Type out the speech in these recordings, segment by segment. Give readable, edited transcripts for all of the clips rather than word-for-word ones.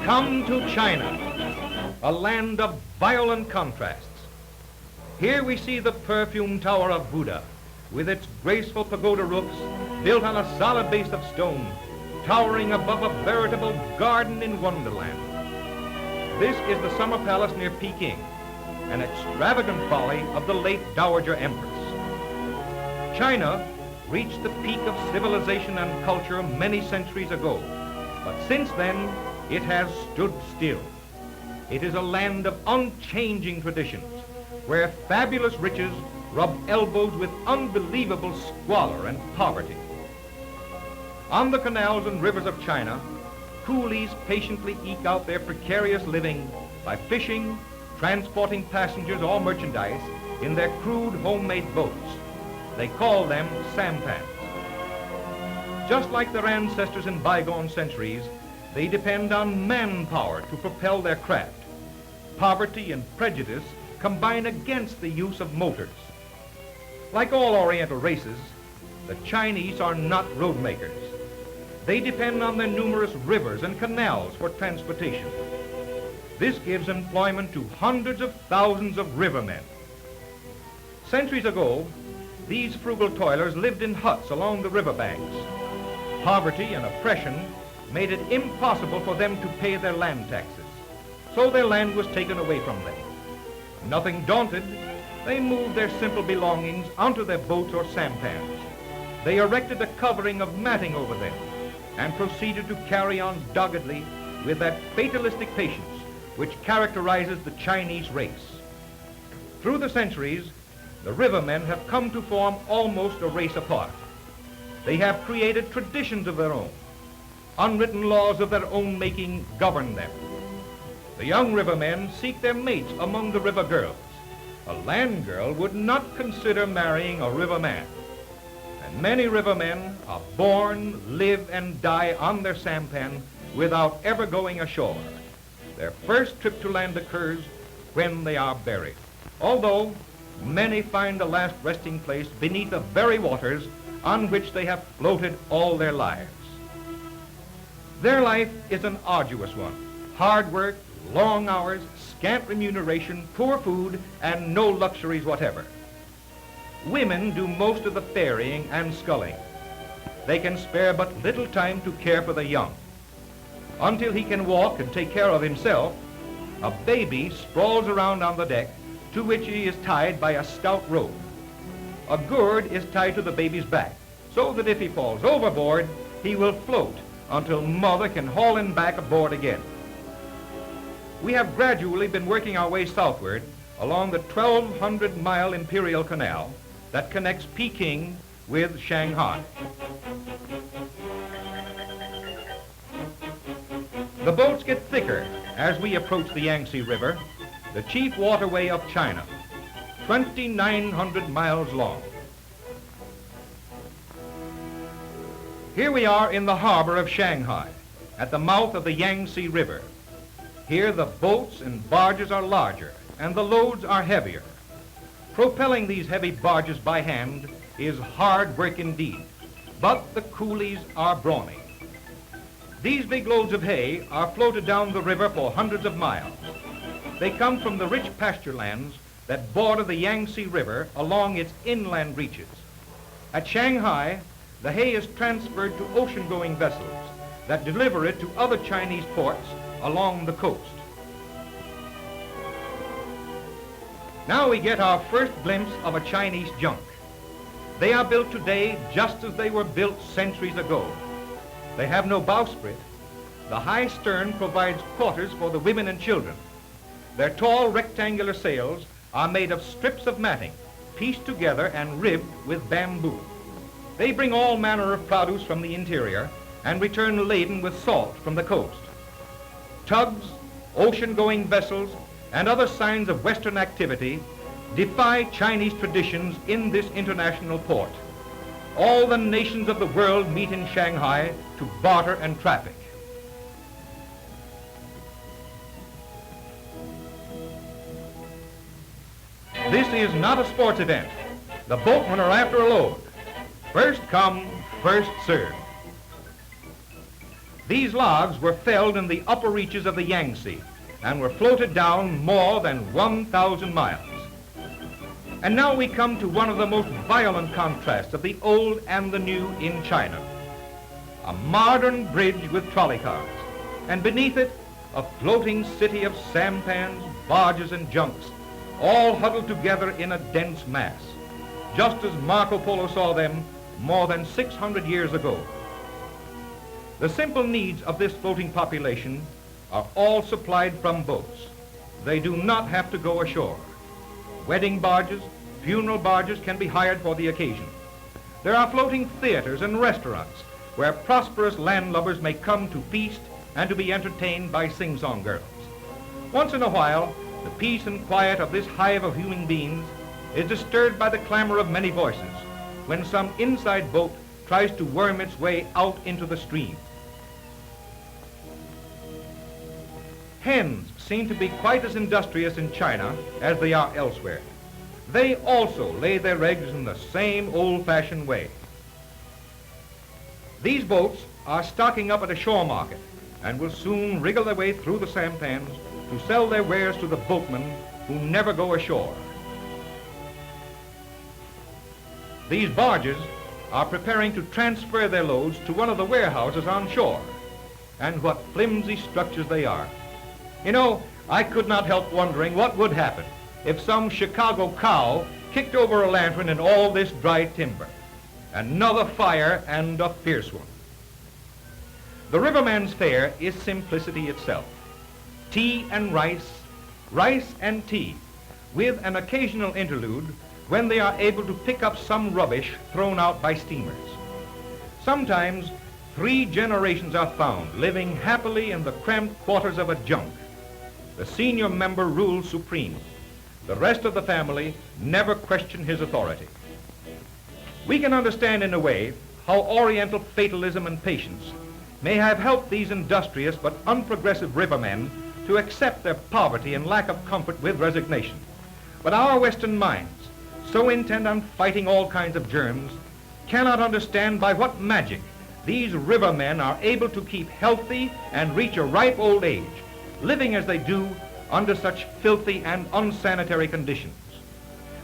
Come to China, a land of violent contrasts. Here we see the perfumed Tower of Buddha, with its graceful pagoda roofs built on a solid base of stone, towering above a veritable garden in Wonderland. This is the summer palace near Peking, an extravagant folly of the late Dowager Empress. China reached the peak of civilization and culture many centuries ago, but since then, it has stood still. It is a land of unchanging traditions, where fabulous riches rub elbows with unbelievable squalor and poverty. On the canals and rivers of China, coolies patiently eke out their precarious living by fishing, transporting passengers or merchandise in their crude homemade boats. They call them sampans. Just like their ancestors in bygone centuries, they depend on manpower to propel their craft. Poverty and prejudice combine against the use of motors. Like all Oriental races, the Chinese are not road makers. They depend on their numerous rivers and canals for transportation. This gives employment to hundreds of thousands of rivermen. Centuries ago, these frugal toilers lived in huts along the riverbanks. Poverty and oppression made it impossible for them to pay their land taxes, so their land was taken away from them. Nothing daunted, they moved their simple belongings onto their boats or sampans. They erected a covering of matting over them and proceeded to carry on doggedly with that fatalistic patience which characterizes the Chinese race. Through the centuries, the rivermen have come to form almost a race apart. They have created traditions of their own. Unwritten laws of their own making govern them. The young rivermen seek their mates among the river girls. A land girl would not consider marrying a riverman. And many rivermen are born, live, and die on their sampan without ever going ashore. Their first trip to land occurs when they are buried, although many find a last resting place beneath the very waters on which they have floated all their lives. Their life is an arduous one. Hard work, long hours, scant remuneration, poor food, and no luxuries whatever. Women do most of the ferrying and sculling. They can spare but little time to care for the young. Until he can walk and take care of himself, a baby sprawls around on the deck, to which he is tied by a stout rope. A gourd is tied to the baby's back, so that if he falls overboard, he will float until mother can haul him back aboard again. We have gradually been working our way southward along the 1,200-mile Imperial Canal that connects Peking with Shanghai. The boats get thicker as we approach the Yangtze River, the chief waterway of China, 2,900 miles long. Here we are in the harbor of Shanghai, at the mouth of the Yangtze River. Here the boats and barges are larger, and the loads are heavier. Propelling these heavy barges by hand is hard work indeed, but the coolies are brawny. These big loads of hay are floated down the river for hundreds of miles. They come from the rich pasture lands that border the Yangtze River along its inland reaches. At Shanghai, the hay is transferred to ocean-going vessels that deliver it to other Chinese ports along the coast. Now we get our first glimpse of a Chinese junk. They are built today just as they were built centuries ago. They have no bowsprit. The high stern provides quarters for the women and children. Their tall rectangular sails are made of strips of matting, pieced together and ribbed with bamboo. They bring all manner of produce from the interior and return laden with salt from the coast. Tugs, ocean-going vessels, and other signs of Western activity defy Chinese traditions in this international port. All the nations of the world meet in Shanghai to barter and traffic. This is not a sports event. The boatmen are after a load. First come, first served. These logs were felled in the upper reaches of the Yangtze and were floated down more than 1,000 miles. And now we come to one of the most violent contrasts of the old and the new in China. A modern bridge with trolley cars, and beneath it, a floating city of sampans, barges, and junks, all huddled together in a dense mass, just as Marco Polo saw them more than 600 years ago. The simple needs of this floating population are all supplied from boats. They do not have to go ashore. Wedding barges, funeral barges can be hired for the occasion. There are floating theaters and restaurants where prosperous landlubbers may come to feast and to be entertained by sing-song girls. Once in a while, the peace and quiet of this hive of human beings is disturbed by the clamor of many voices when some inside boat tries to worm its way out into the stream. Hens seem to be quite as industrious in China as they are elsewhere. They also lay their eggs in the same old-fashioned way. These boats are stocking up at a shore market and will soon wriggle their way through the sampans to sell their wares to the boatmen who never go ashore. These barges are preparing to transfer their loads to one of the warehouses on shore. And what flimsy structures they are. You know, I could not help wondering what would happen if some Chicago cow kicked over a lantern in all this dry timber. Another fire, and a fierce one. The riverman's fare is simplicity itself. Tea and rice, rice and tea, with an occasional interlude when they are able to pick up some rubbish thrown out by steamers. Sometimes 3 generations are found living happily in the cramped quarters of a junk. The senior member rules supreme. The rest of the family never question his authority. We can understand in a way how Oriental fatalism and patience may have helped these industrious but unprogressive rivermen to accept their poverty and lack of comfort with resignation. But our Western minds, so intent on fighting all kinds of germs, cannot understand by what magic these rivermen are able to keep healthy and reach a ripe old age, living as they do under such filthy and unsanitary conditions.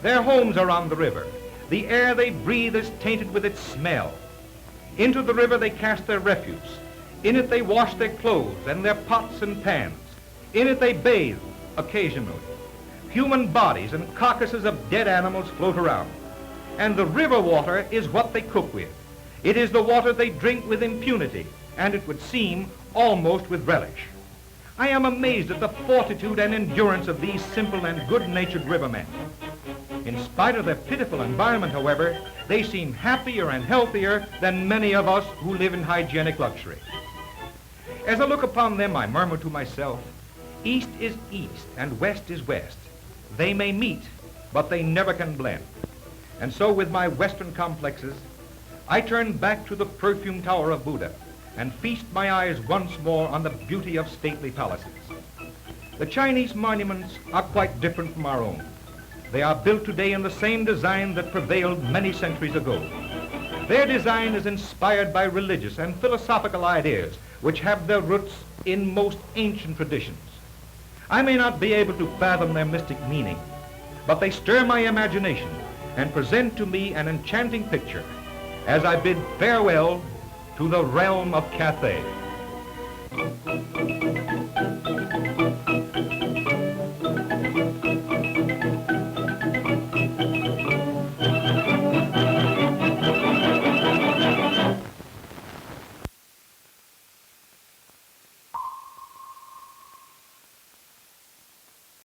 Their homes are on the river. The air they breathe is tainted with its smell. Into the river they cast their refuse. In it they wash their clothes and their pots and pans. In it they bathe occasionally. Human bodies and carcasses of dead animals float around. And the river water is what they cook with. It is the water they drink with impunity, and it would seem almost with relish. I am amazed at the fortitude and endurance of these simple and good-natured rivermen. In spite of their pitiful environment, however, they seem happier and healthier than many of us who live in hygienic luxury. As I look upon them, I murmur to myself, East is East and West is West. They may meet, but they never can blend. And so with my Western complexes, I turn back to the perfume tower of Buddha and feast my eyes once more on the beauty of stately palaces. The Chinese monuments are quite different from our own. They are built today in the same design that prevailed many centuries ago. Their design is inspired by religious and philosophical ideas which have their roots in most ancient traditions. I may not be able to fathom their mystic meaning, but they stir my imagination and present to me an enchanting picture as I bid farewell to the realm of Cathay.